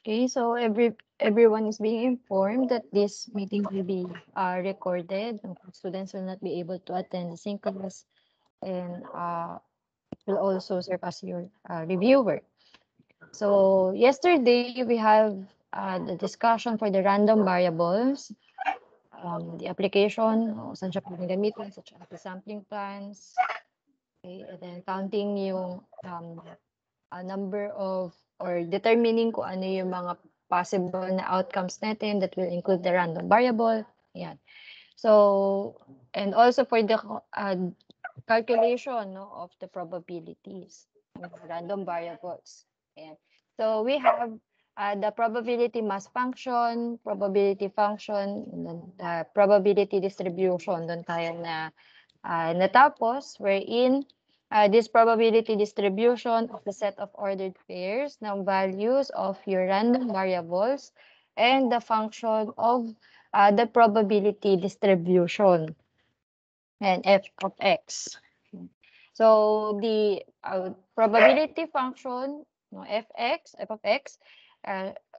Okay, so everyone is being informed that this meeting will be recorded. Students will not be able to attend the sync class and will also serve as your reviewer. So yesterday we have the discussion for the random variables, the application, saan siya pwedeng gamitin, such as the sampling plans, okay, and then counting yung number of or determining kung ano yung mga possible na outcomes natin that will include the random variable. Yan. So, and also for the calculation of the probabilities of random variables. Ayan. So, we have the probability mass function, probability function, and then the probability distribution. Doon tayo na natapos, wherein this probability distribution of the set of ordered pairs ng values of your random variables and the function of the probability distribution and f of x. So the probability function, f of x,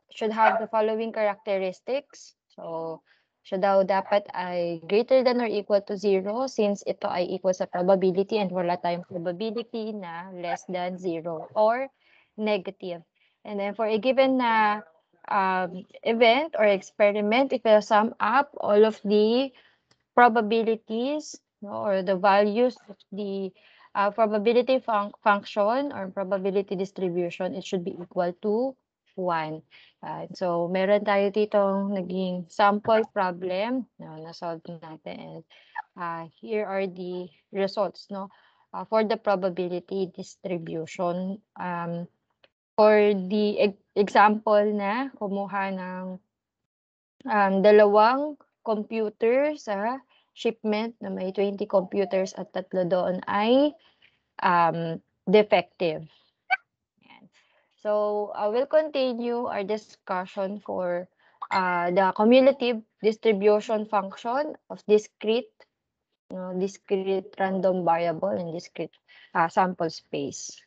should have the following characteristics. So siya daw dapat ay greater than or equal to 0 since ito ay equal sa probability and wala tayong probability na less than 0 or negative. And then for a given na event or experiment, if you sum up all of the probabilities or the values of the probability function or probability distribution, it should be equal to 1. So, meron tayo ditong naging sample problem na-solve natin. And here are the results for the probability distribution. For the example na kumuha ng dalawang computer sa shipment na may 20 computers at tatlo doon ay defective. Yan. So, we'll continue our discussion for the cumulative distribution function of discrete random variable and discrete sample space.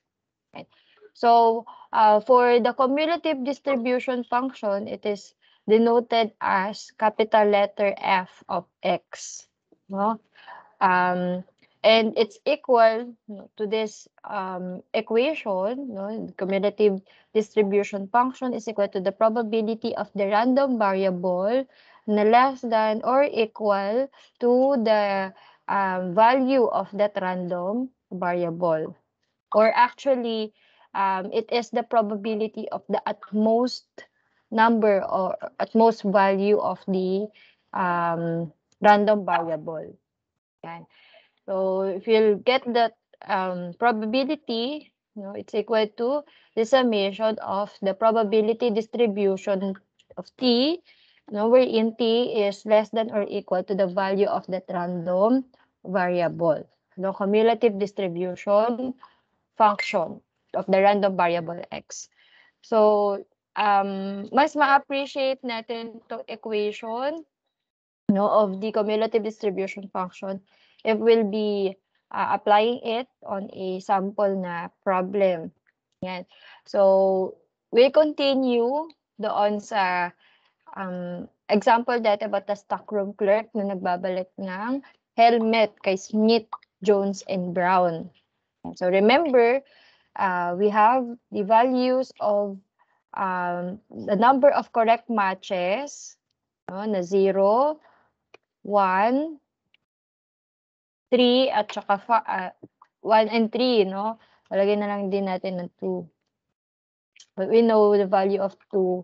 Okay. So, for the cumulative distribution function, it is denoted as capital letter F of x. No? And it's equal to this equation. The cumulative distribution function is equal to the probability of the random variable na less than or equal to the value of that random variable. Or actually, it is the probability of the utmost number or utmost value of the random variable. Yan. So if you'll get that probability, it's equal to the summation of the probability distribution of t, wherein t is less than or equal to the value of that random variable. The cumulative distribution function of the random variable x. So, mas ma-appreciate natin itong equation of the cumulative distribution function if we'll be applying it on a sample na problem. Yan. So, we'll continue doon sa example dati about the stockroom clerk na nagbabalik ng helmet kay Smith, Jones, and Brown. So remember, we have the values of the number of correct matches na 0, 1, 3, at saka 1 and 3, Palagay na lang din natin ng 2. But we know the value of 2,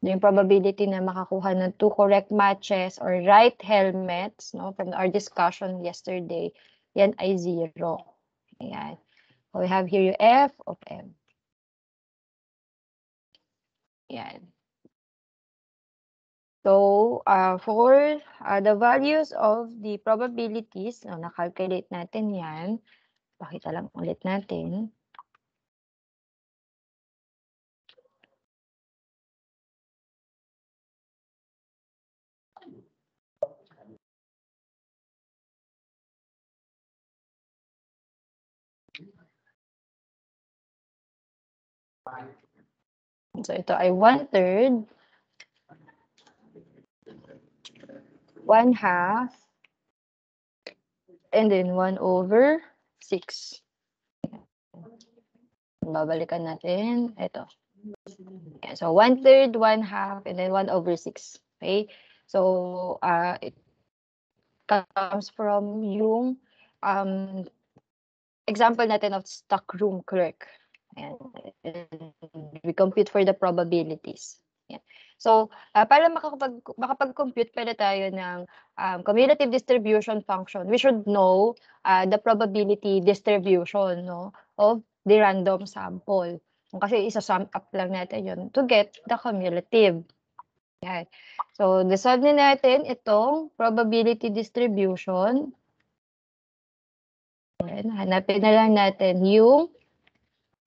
yung probability na makakuha ng 2 correct matches or right helmets, from our discussion yesterday, yan ay 0. Ayan. So we have here yung F of M. Yan. So, for the values of the probabilities, na-calculate natin yan. Pakita lang ulit natin. So ito ay 1/3, 1/2, and then 1/6. Babalikan natin. Ito. Yeah, so 1/3, 1/2, and then 1/6. Okay? So, it comes from yung example natin of stockroom clerk. Ayan. We compute for the probabilities. Ayan. So, para makapag-compute pala tayo ng cumulative distribution function, we should know the probability distribution, no, of the random sample. Kasi isa-sum up lang natin yun to get the cumulative. Ayan. So, desolve na natin itong probability distribution. Ayan, hanapin na lang natin yung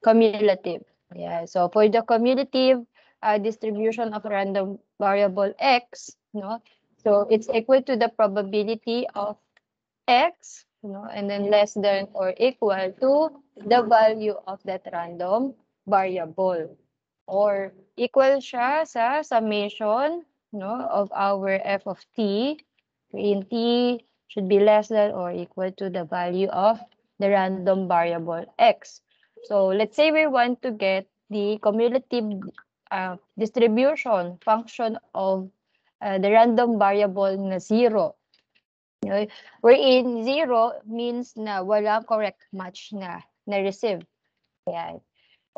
cumulative. Yeah. So for the cumulative distribution of random variable x, no, so it's equal to the probability of x, no, and then less than or equal to the value of that random variable, or equal siya sa summation, no, of our f of t, wherein t should be less than or equal to the value of the random variable x. So let's say we want to get the cumulative distribution function of the random variable na 0. Okay? Wherein 0 means na walang correct match na na-receive. Ayan.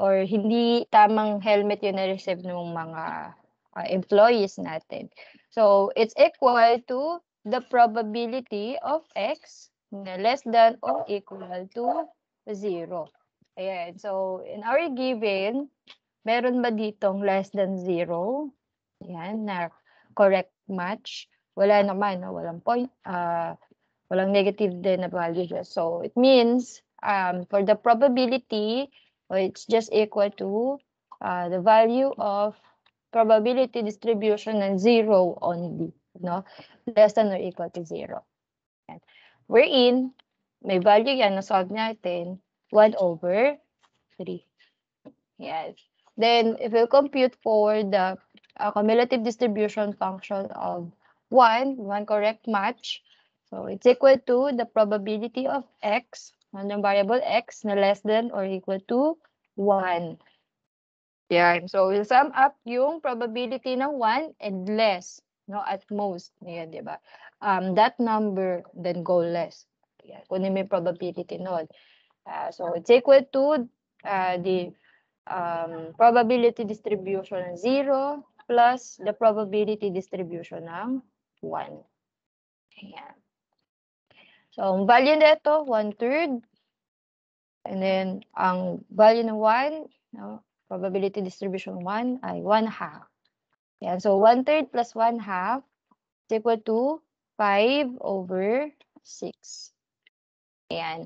Or hindi tamang helmet yung na-receive ng mga employees natin. So it's equal to the probability of x na less than or equal to 0. Ayan. So in our given, meron ba ditong less than 0? Ayan, na correct match. Wala naman, no? Walang point, walang negative din na value dyan. So it means for the probability, it's just equal to the value of probability distribution ng 0 only, no? Less than or equal to 0. Yan. Wherein, may value yan, na-solve natin, 1/3. Yes. Then, if we compute for the cumulative distribution function of 1 correct match, so it's equal to the probability of x, random variable x, na less than or equal to 1. Yan. So, we'll sum up yung probability ng 1 and less, no, at most. Yan, di ba? That number, then go less. Yan. Kunin mo yung probability nun. So, it's equal to the probability distribution ng 0 plus the probability distribution ng 1. Ayan. So, ang value nito, 1/3. And then, ang value ng 1, no, probability distribution 1 ay 1/2. Ayan. So, 1/3 plus 1/2 is equal to 5/6. Ayan.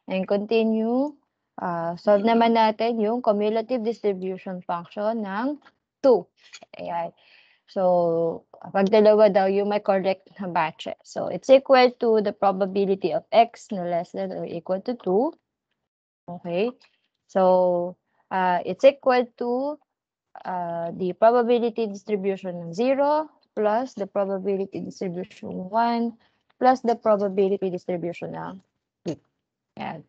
And continue. Solve naman natin yung cumulative distribution function ng 2. Ayan. So, pag dalawa daw yung may correct na batches. So, it's equal to the probability of x na less than or equal to 2. Okay. So, it's equal to the probability distribution ng 0 plus the probability distribution 1 plus the probability distribution ng 2. Ayan.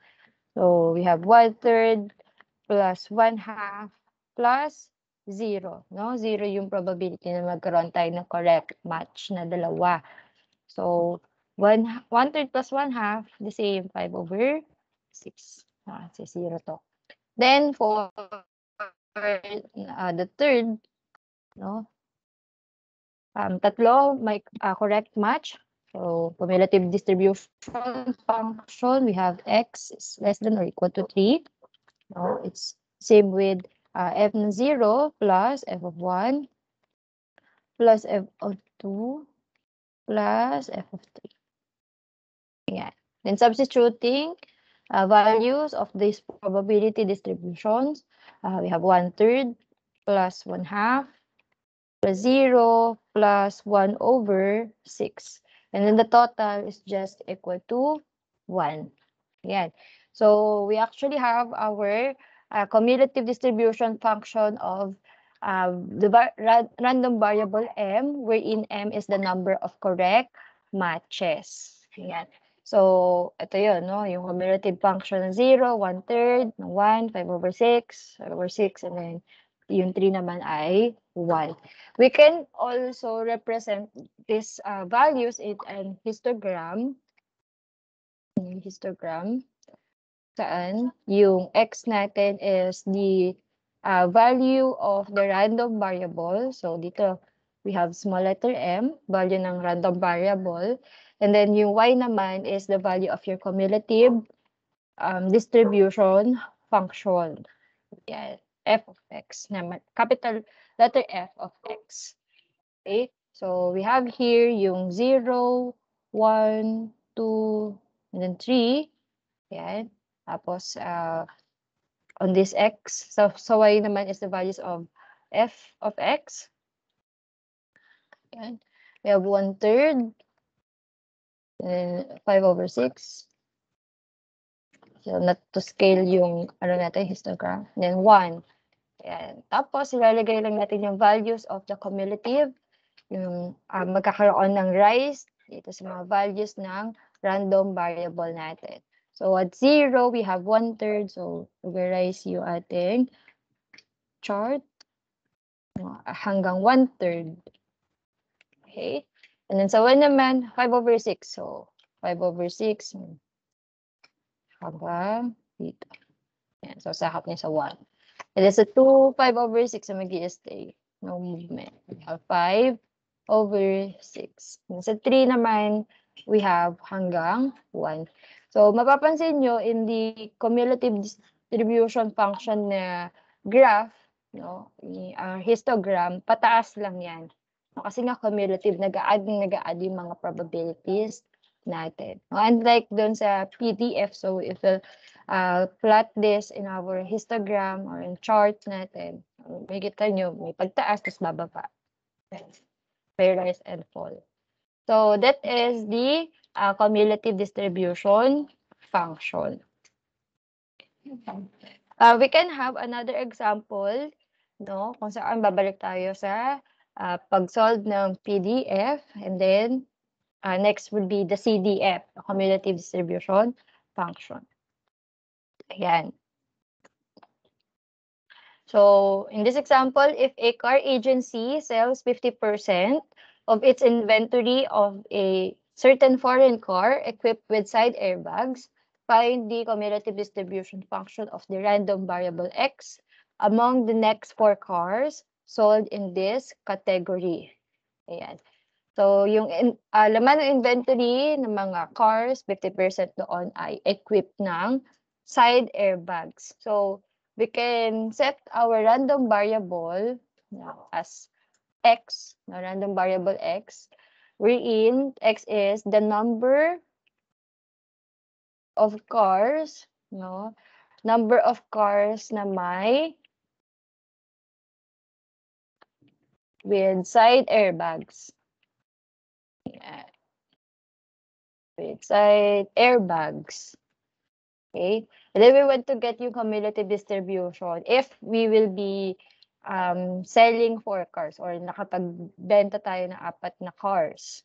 So, we have 1/3 plus 1/2 plus 0. No? 0 yung probability na magkaroon tayo ng correct match na dalawa. So, 1/3 plus 1/2, the same, 5/6. So 0 to. Then, for the third, no? Tatlo may correct match. So, cumulative distribution function, we have x is less than or equal to 3. No, it's same with f ng 0 plus f of 1 plus f of 2 plus f of 3. Ayan. Then substituting values of these probability distributions, we have 1/3 plus 1/2 plus 0 plus 1/6. And then the total is just equal to 1. Ayan. So we actually have our cumulative distribution function of random variable m, wherein m is the number of correct matches. Ayan. So, ito yun, no? Yung cumulative function ng 0, 1/3, ng 1, 5/6, 5/6, and then yung 3 naman ay 1. We can also represent these values in an histogram. Saan yung x natin is the value of the random variable. So, dito, we have small letter m, value ng random variable. And then yung y naman is the value of your cumulative distribution function. Yeah, f of x naman, capital letter F of x. Okay? So, we have here yung 0, 1, 2, and then 3. Yan. Tapos, on this x, so y naman is the values of f of x. Yan. We have 1/3, and 5/6. So, not to scale yung, natin, histogram. Then 1. Yan. Tapos, ilalagay lang natin yung values of the cumulative, yung magkakaroon ng rise dito sa mga values ng random variable natin. So, at 0, we have 1/3. So, i-rise yung ating chart hanggang 1/3. Okay? And then sa 1 naman, 5/6. So, 5/6 hanggang dito. Yan. So, sakap niya sa 1. And then sa 2, 5/6 na mag-i-stay. No movement. We have 5/6. And sa 3 naman, we have hanggang 1. So, mapapansin nyo, in the cumulative distribution function na graph, no, histogram, pataas lang yan. Kasi nga cumulative, nag-a-add yung mga probabilities natin. Unlike doon sa PDF, so if we'll plot this in our histogram or in chart natin, may kita nyo, may pagtaas, tapos bababa. May rise and fall. So that is the cumulative distribution function. We can have another example, no, kung saan babalik tayo sa pag-solve ng PDF, and then next would be the CDF, the cumulative distribution function. Ayan. So, in this example, if a car agency sells 50% of its inventory of a certain foreign car equipped with side airbags, find the cumulative distribution function of the random variable x among the next 4 cars sold in this category. Ayan. So, yung laman ng inventory ng mga cars, 50% doon ay equipped ng side airbags. So, we can set our random variable as x, random variable x, wherein x is the number of cars, number of cars na may with side airbags. Yeah. With side airbags. Okay? And then we want to get yung cumulative distribution if we will be selling 4 cars or nakapagbenta tayo ng 4 na cars.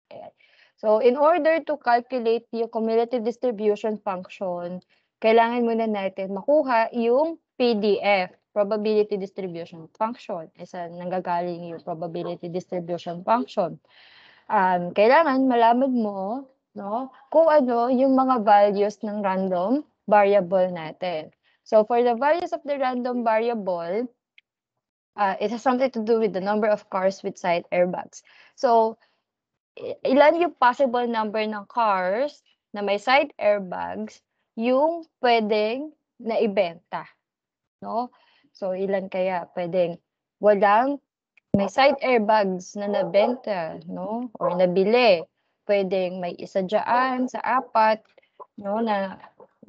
Okay. So, in order to calculate yung cumulative distribution function, kailangan muna natin makuha yung PDF, probability distribution function. Isa nanggagaling yung probability distribution function. Kailangan malaman mo, no, kung ano yung mga values ng random variable natin. So, for the values of the random variable, it has something to do with the number of cars with side airbags. So, ilan yung possible number ng cars na may side airbags yung pwedeng naibenta, no? So, ilan kaya pwedeng walang may side airbags na nabenta, no? Or nabili. Pwedeng may isa dyan sa 4, no, na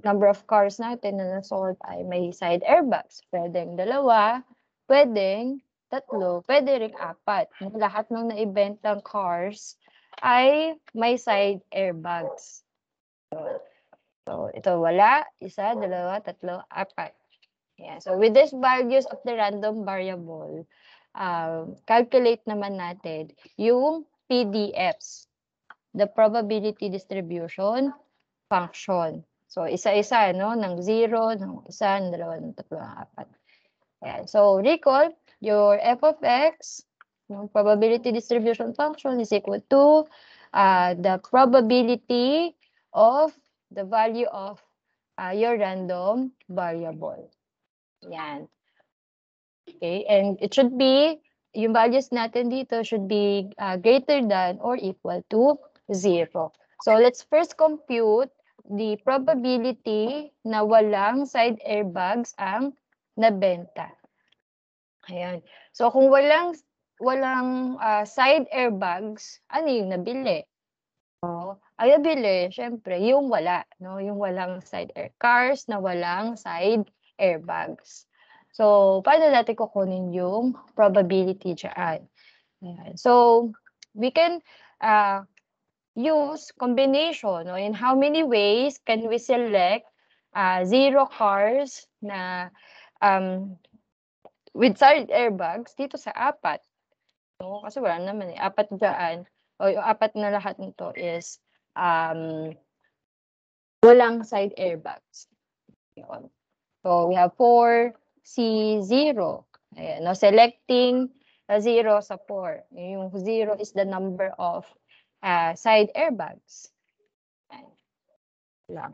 number of cars natin na nasold ay may side airbags. Pwedeng 2, pwedeng 3, pwede ring 4. Lahat ng naibentang cars ay may side airbags. So ito wala, 1, 2, 3, 4. Yeah, so with these values of the random variable, calculate naman natin yung PDFs, the probability distribution function. So, isa-isa, no? Ng 0, ng 1, ng 2, ng 3, ng 4. Ayan. So, recall, your f of x, yung probability distribution function is equal to the probability of the value of your random variable. Yan. Okay, and it should be, yung values natin dito should be greater than or equal to 0. So, let's first compute the probability na walang side airbags ang nabenta. Ayan. So, kung walang side airbags, ano yung nabili? Ang nabili, syempre, yung wala, no? Yung walang side air cars na walang side airbags. So, paano natin kukunin yung probability dyan? Ayan. So, we can use combination, no? In how many ways can we select 0 cars na with side airbags dito sa 4? No? Kasi wala naman eh. 4 dyan. O yung 4 na lahat nito is walang side airbags. Yun. So, we have 4C0. Ayan, no? Selecting 0 sa 4. Yung 0 is the number of side airbags. Ayan. Lang.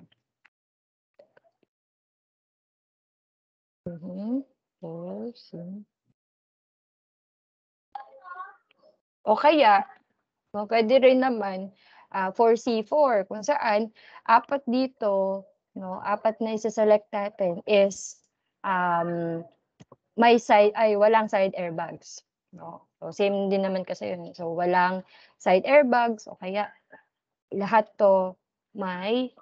O kaya, no, pwede rin naman 4C4 kung saan 4 dito, no, 4 na isa-select natin is may side ay walang side airbags, no. So same din naman kasi yun. So walang side airbags o kaya lahat 'to may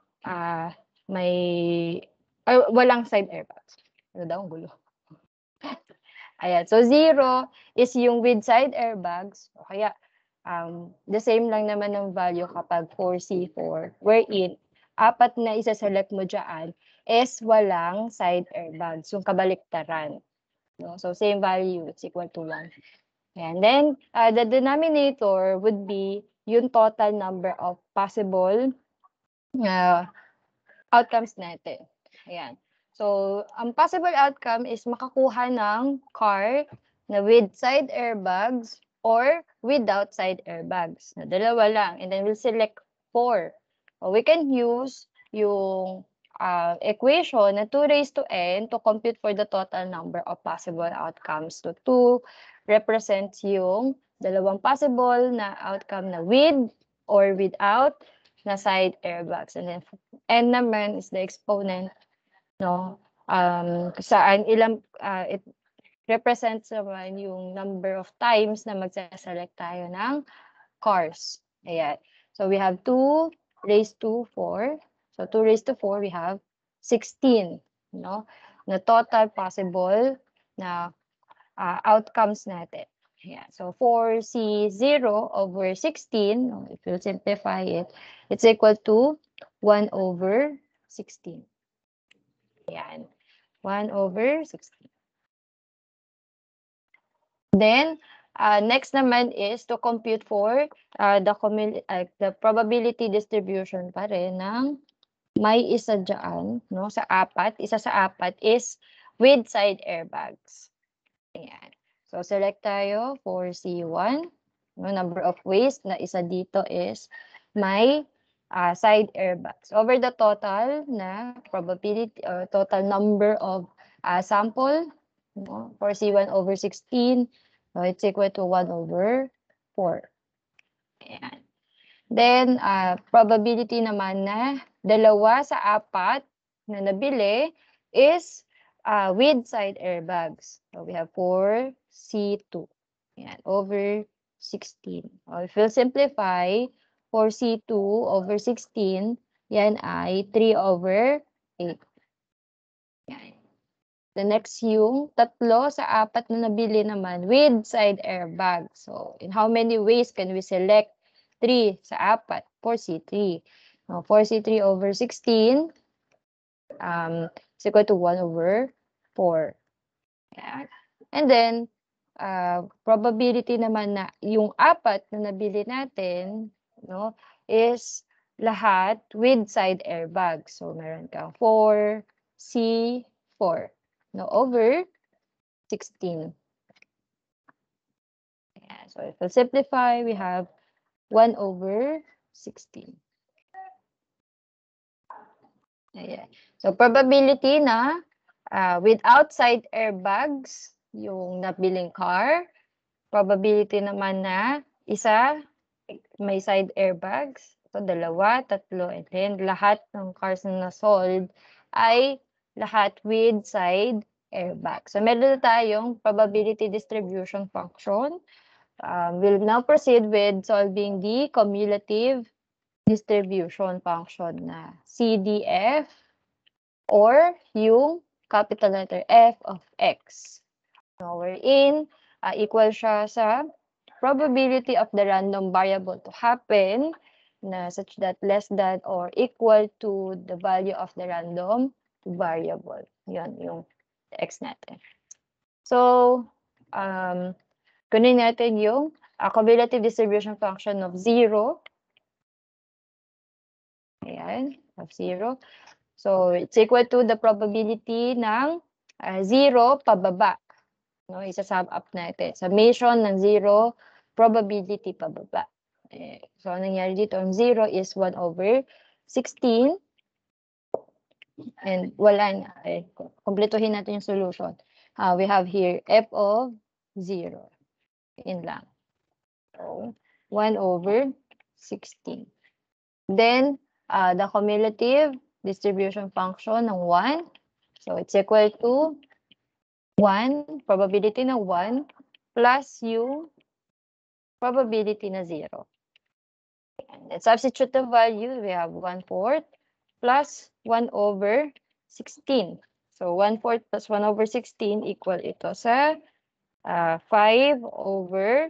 walang side airbags. Ano daw, ang gulo. Ayan, so 0 is yung with side airbags o kaya the same lang naman ng value kapag 4C4 wherein 4 na isa-select mo dyan is walang side airbags, yung kabaliktaran. No? So, same value, it's equal to 1. And then, the denominator would be yung total number of possible outcomes natin. Ayan. So, ang possible outcome is makakuha ng car na with side airbags or without side airbags. Na dalawa lang. And then we'll select 4. We can use yung equation na 2 raised to n to compute for the total number of possible outcomes. So, 2 represents yung dalawang possible na outcome na with or without na side airbags. And then n naman is the exponent, no? Saan it represents naman yung number of times na magse-select tayo ng cars. Ayan. So we have 2 raised to 4. So 2 raised to 4, we have 16, no? Na total possible na outcomes natin. Yeah. So 4C0 over 16, if you simplify it, it's equal to 1 over 16. Ayan. 1 over 16. Then, next naman is to compute for the probability distribution pa rin ng may isa dyan, no, sa 4. Isa sa 4 is with side airbags. Ayan. So, select tayo for C1. No, number of ways na isa dito is may side airbags. Over the total na probability or total number of sample, no, for C1 over 16, so it's equal to 1 over 4. Ayan. Then, probability naman na 2 sa 4 na nabili is with side airbags. So, we have 4C2. Ayan, over 16. If we'll simplify, 4C2 over 16, yan ay 3 over 8. Yan. The next yung 3 sa 4 na nabili naman with side airbag. So, in how many ways can we select 3 sa 4? 4C3. 4C3 over 16 is equal to 1 over 4. Ayan. And then, probability naman na yung 4 na nabili natin, no, is lahat with side airbag. So, meron kang 4C4, no, over 16. Ayan. So, if we simplify, we have 1 over 16. Ayan. So, probability na with outside airbags, yung nabiling car, probability naman na isa may side airbags, so 2, 3, and then lahat ng cars na na-sold ay lahat with side airbag. So, meron na tayong probability distribution function. We'll now proceed with solving the cumulative distribution function na CDF or yung capital letter F of X. So, wherein equal siya sa probability of the random variable to happen na such that less than or equal to the value of the random variable. Yan yung X natin. So, kunin natin yung cumulative distribution function of 0. Ayan, of 0. So, it's equal to the probability ng 0 pababa. No, isa-sum up natin. Summation ng 0, probability pababa. So, ang nangyari dito, ang 0 is 1 over 16. And wala na. Kumpletuhin natin yung solution. We have here f of 0. In lang. So, 1 over 16. Then, the cumulative distribution function ng 1. So, it's equal to 1, probability na 1, plus yung probability na 0. And substitute the value, we have 1/4 plus 1 over 16. So, 1/4 plus 1 over 16 equal ito sa 5 over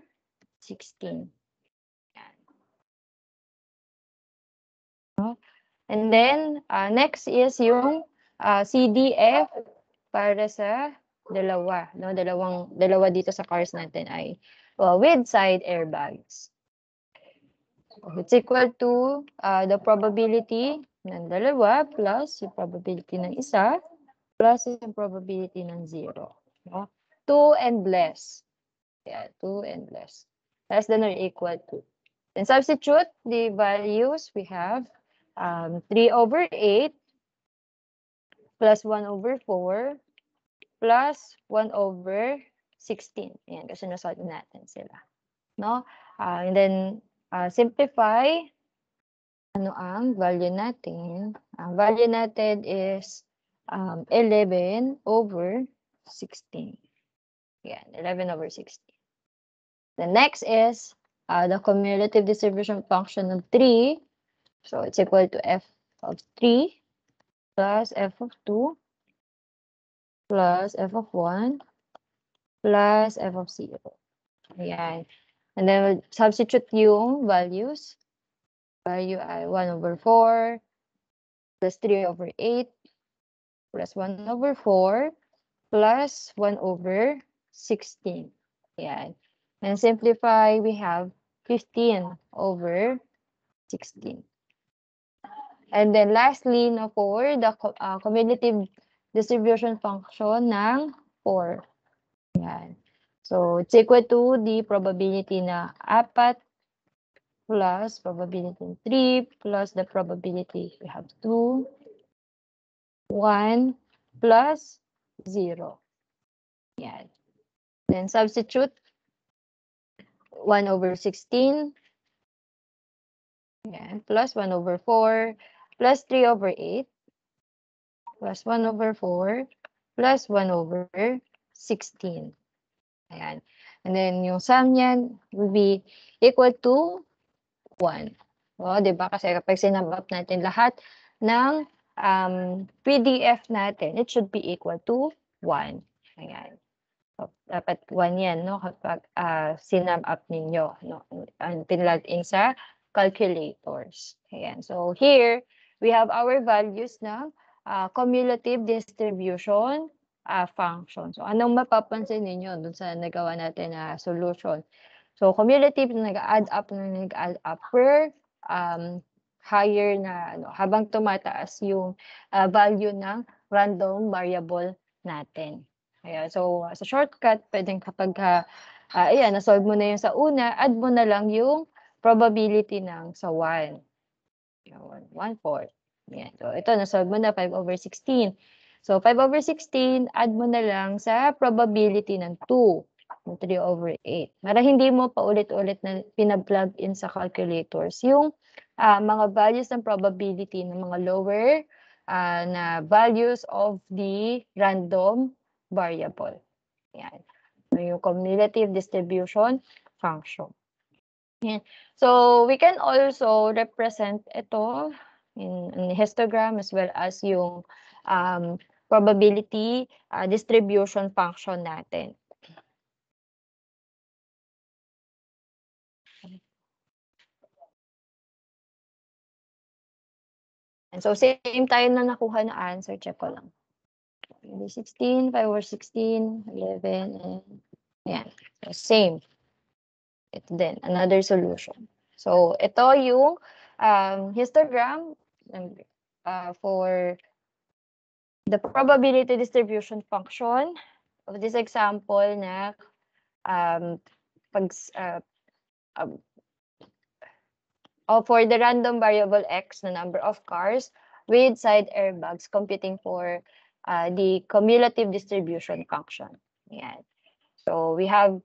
16. And then, next is yung CDF para sa dalawa. No? Dalawa dito sa cars natin ay with side airbags. It's equal to the probability ng dalawa plus yung probability ng isa plus yung probability ng 0. No? 2 and less. Yeah, 2 and less. Less than or equal to. Then substitute the values. We have 3 over 8 plus 1 over 4 plus 1 over 16. Ayan, kasi nasolve natin sila. No? And then, simplify. Ano ang value natin? Ang value natin is 11 over 16. Ayan, 11 over 16. The next is the cumulative distribution function of 3. So, it's equal to f of 3 plus f of 2 plus f of 1 plus f of 0. Ayan. And then, we'll substitute yung values. Value ay 1 over 4 plus 3 over 8 plus 1 over 4 plus 1 over 16. Ayan. And simplify, we have 15 over 16. And then lastly, na for the cumulative distribution function ng 4. Yan. So, it's equal to the probability na 4 plus probability 3 plus the probability we have 2, 1 plus 0. Yan. Then substitute 1 over 16. Yan. Plus 1 over 4 plus 3 over 8 plus 1 over 4 plus 1 over 16. Ayan. And then, yung sum niyan will be equal to 1. O, diba? Kasi kapag sinum up natin lahat ng PDF natin, it should be equal to 1. Ayan. So, dapat 1 yan, no? Kapag sinum up ninyo, no? And pinlog in sa calculators. Ayan. So, here, we have our values na cumulative distribution function. So, anong mapapansin ninyo dun sa nagawa natin na solution? So, cumulative na nag-add up per higher na habang tumataas yung value ng random variable natin. Kaya, so, sa shortcut, pwedeng kapag ayan, na-solve mo na yung sa una, add mo na lang yung probability ng sa 1. 1/4. Yan. So, ito, na-solve mo na 5/16. So, 5/16, add mo na lang sa probability ng 2, ng 3/8. Para hindi mo pa ulit-ulit na pina-plug in sa calculators yung mga values ng probability ng mga lower na values of the random variable. Yan. So, yung cumulative distribution function. Yan. So, we can also represent ito in histogram as well as yung probability distribution function natin. And so, same tayo na nakuha na answer. Check ko lang. 16, 5/16, 11, and yan. So, same. Ito din, another solution. So, ito yung histogram for the probability distribution function of this example na for the random variable x na number of cars with side airbags computing for the cumulative distribution function. Yan. So we have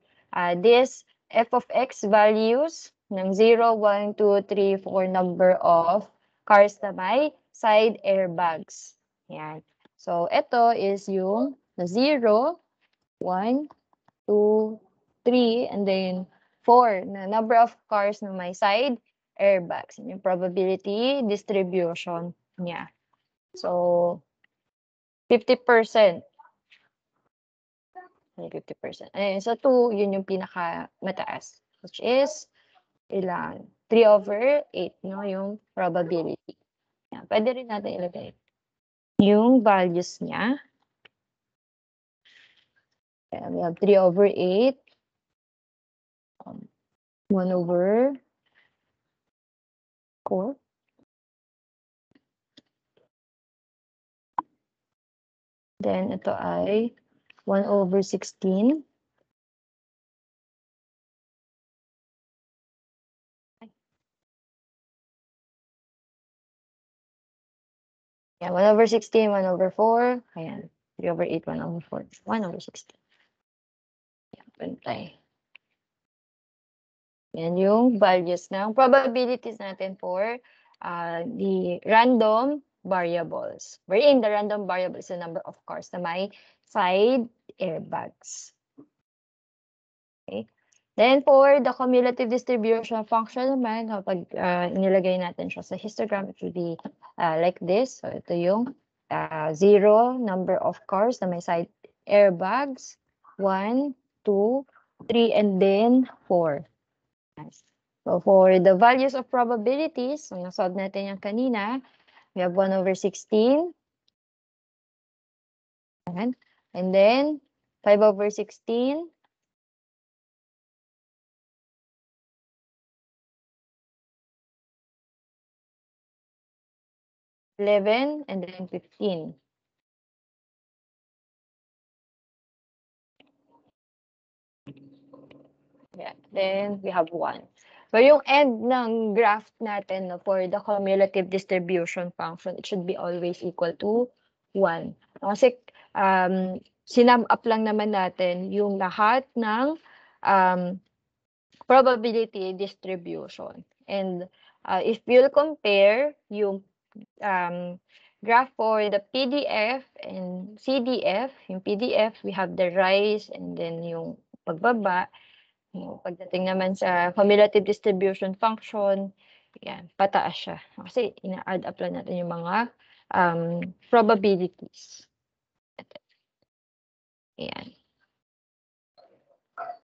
this f of x values ng 0, 1, 2, 3, 4 number of cars na may side airbags. Yan. So ito is yung 0, 1, 2, 3, and then 4 na number of cars na may side airbags. Yung probability distribution niya. So 50%. 50%. Ayun, so 2, yun yung pinaka-mataas. Which is, ilan? 3/8, no? Yung probability. Yan. Pwede rin natin ilagay yung values niya. Kaya we have 3/8. 1/4. Then, ito ay 1/16. Yeah, 1/16, 1/4. Ayan. 3/8, 1/4. 1/16. Ayan, pantay. Yan yung values ng probabilities natin for the random variables. Wherein the random variable is the number of cars na may side airbags. Okay. Then for the cumulative distribution function naman, kapag inilagay natin siya sa histogram, it will be like this. So ito yung 0 number of cars na may side airbags, 1, 2, 3, and then 4. So for the values of probabilities, so nasolve natin yung kanina, we have 1/16. And then 5/16. 11, and then 15. Yeah. Then we have 1. So yung end ng graph natin for the cumulative distribution function, it should be always equal to 1. Kasi sinum up lang naman natin yung lahat ng probability distribution. And if you'll compare yung graph for the PDF and CDF, yung PDF, we have the rise and then yung pagbaba. Pagdating naman sa cumulative distribution function, yan, pataas siya. Kasi ina-add up lang natin yung mga probabilities. Ayan.